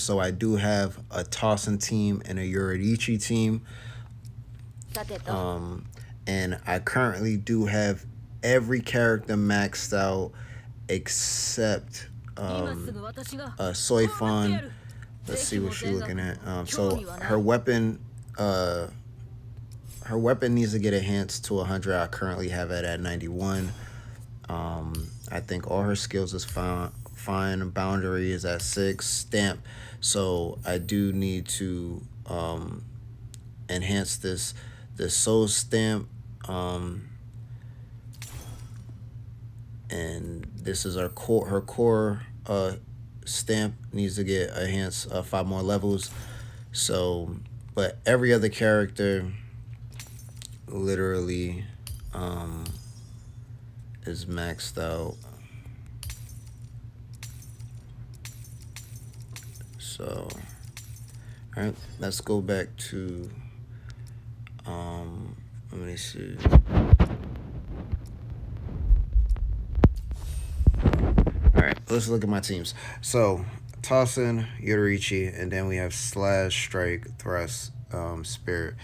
So I do have a Tosin team and a Yoriichi team. Um, and I currently do have every character maxed out except Soifon. Let's see what she's looking at. So uh, her weapon needs to get enhanced to 100. I currently have it at 91. I think all her skills is fine. Fine. Boundary is at 6. Stamp. So I do need to enhance this soul stamp. And this is her core stamp needs to get enhanced 5 more levels. So, but every other character literally is maxed out. So, all right, let's go back to let me see. All right, let's look at my teams. So, Tosin, Yoriichi, and then we have Slash, Strike, Thrust, Spirit.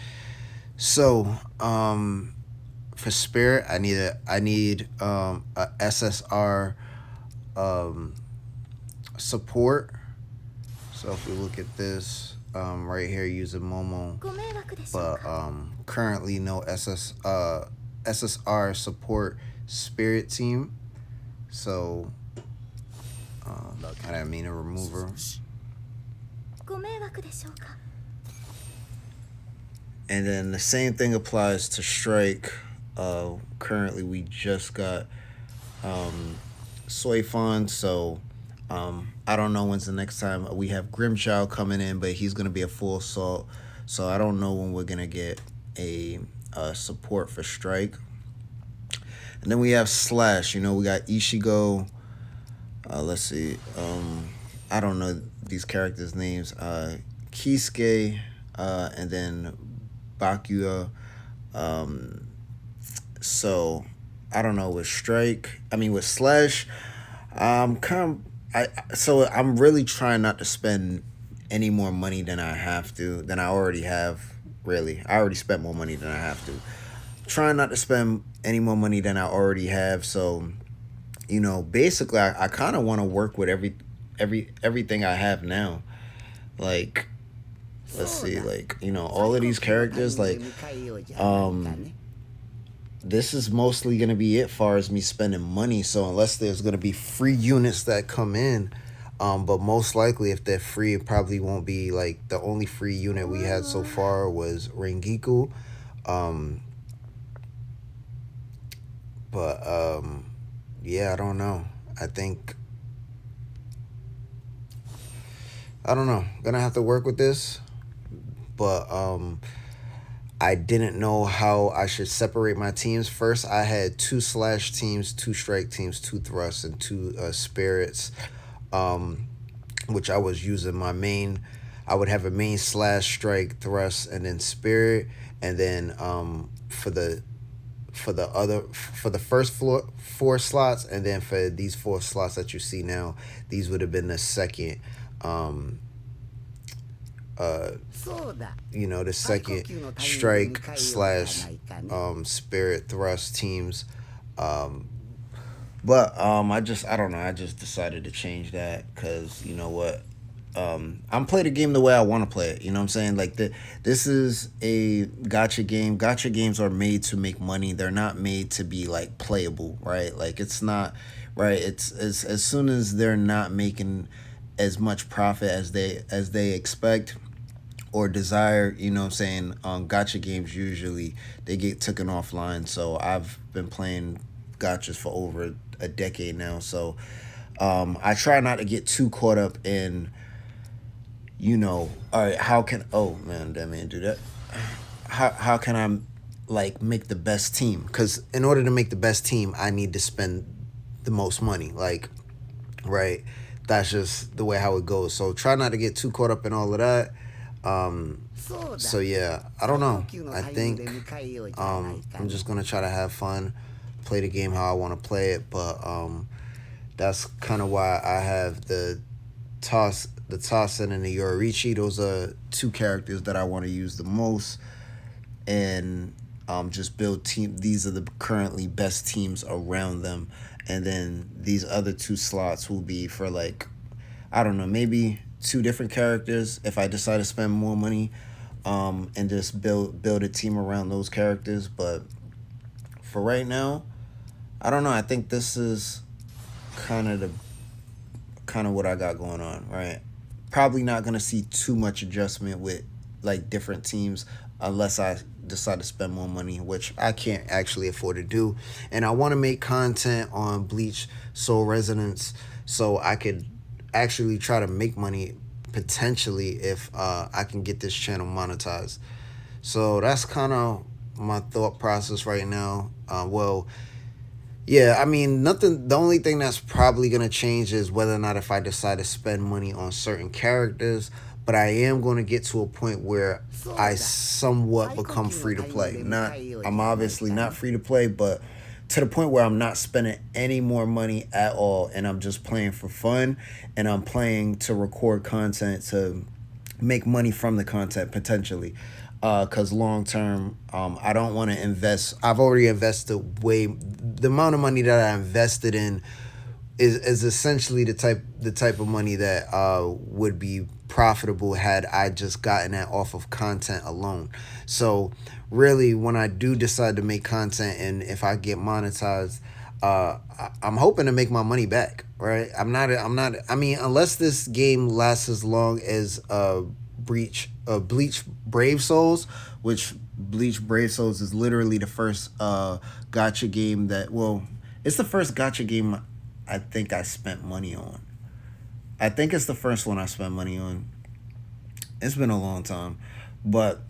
So, for Spirit, I need a SSR support. So if we look at this right here using Momo, but currently no SSR support Spirit team. So I didn't mean to remove her. And then the same thing applies to Strike. Currently we just got Soifon, so I don't know when's the next time we have Grimchild coming in, but he's gonna be a full assault. So I don't know when we're gonna get a support for Strike. And then we have Slash. You know, we got Ishigo. Let's see. I don't know these characters' names. Kisuke, and then Bakuya. So I don't know with Strike. I mean with Slash. So I'm really trying not to spend any more money than I already have. Really, I already spent more money than I have to. Trying not to spend any more money than I already have. So, you know, basically, I kind of want to work with everything I have now. Like, let's see, like, you know, all of these characters, like, this is mostly gonna be it far as me spending money. So unless there's gonna be free units that come in, but most likely if they're free, it probably won't be like the only free unit we had so far was Rengiku. But yeah, I don't know. I don't know. Gonna have to work with this, but I didn't know how I should separate my teams. First, I had 2 Slash teams, 2 Strike teams, 2 Thrusts, and 2 Spirits, which I was using my main. I would have a main Slash, Strike, Thrust, and then Spirit, and then for the first 4 slots, and then for these 4 slots that you see now, these would have been the second. You know, the second Strike slash Spirit Thrust teams. But I don't know. I just decided to change that because you know what. I'm playing the game the way I want to play it. You know what I'm saying? Like this is a gotcha game. Gotcha games are made to make money. They're not made to be like playable, right? Like it's not right. It's as soon as they're not making as much profit as they expect or desire, you know what I'm saying? Gotcha games usually they get taken offline. So I've been playing gotchas for over a decade now. So I try not to get too caught up in, you know, all right, oh man, that man do that. How can I like make the best team? Because in order to make the best team, I need to spend the most money. Like, right? That's just the way how it goes. So try not to get too caught up in all of that. So yeah, I don't know. I think I'm just gonna try to have fun, play the game how I want to play it. But that's kind of why I have the the Tosin and the Yoriichi. Those are two characters that I want to use the most, and just build team. These are the currently best teams around them, and then these other two slots will be for like, I don't know, maybe two different characters if I decide to spend more money, and just build a team around those characters. But for right now, I don't know. I think this is kind of the kind of what I got going on, right? Probably not gonna see too much adjustment with like different teams unless I decide to spend more money, which I can't actually afford to do. And I want to make content on Bleach Soul Resonance so I could actually try to make money potentially if I can get this channel monetized. So that's kind of my thought process right now. Well, yeah, I mean, nothing. The only thing that's probably gonna change is whether or not if I decide to spend money on certain characters. But I am going to get to a point where I somewhat become free to play. I'm obviously not free to play, but to the point where I'm not spending any more money at all, and I'm just playing for fun, and I'm playing to record content to make money from the content potentially. Because long term, I don't want to invest. I've already invested the amount of money that I invested in is essentially the type of money that would be profitable had I just gotten that off of content alone. So really, when I do decide to make content and if I get monetized, I'm hoping to make my money back. Right? I'm not. I mean, unless this game lasts as long as Bleach Brave Souls, which Bleach Brave Souls is literally the first gacha game that, well, it's the first gacha game I think I spent money on. I think it's the first one I spent money on. It's been a long time. But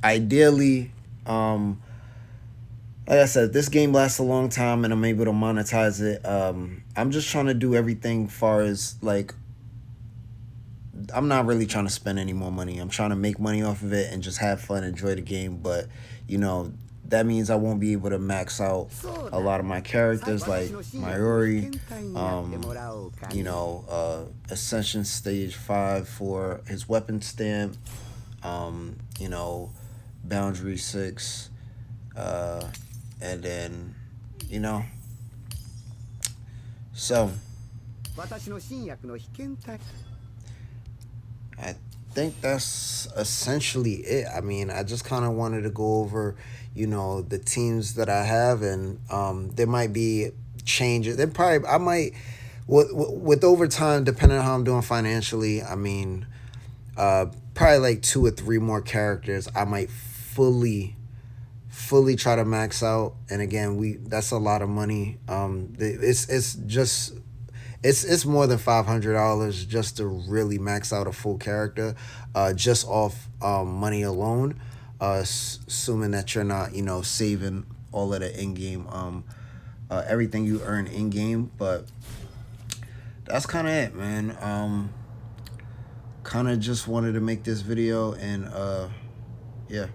ideally, like I said, this game lasts a long time and I'm able to monetize it. I'm just trying to do everything far as like, I'm not really trying to spend any more money. I'm trying to make money off of it and just have fun, enjoy the game. But, you know, that means I won't be able to max out a lot of my characters like Mayuri, Ascension Stage 5 for his weapon stamp, you know, Boundary 6, and then, you know, so I think that's essentially it. I mean, I just kind of wanted to go over, you know, the teams that I have, and there might be changes. There probably I might with overtime, depending on how I'm doing financially. I mean, probably like 2 or 3 more characters I might fully try to max out. And again, that's a lot of money. It's more than $500 just to really max out a full character, just off money alone, assuming that you're not, you know, saving all of the in-game, everything you earn in-game. But that's kind of it, man. Kind of just wanted to make this video, and yeah.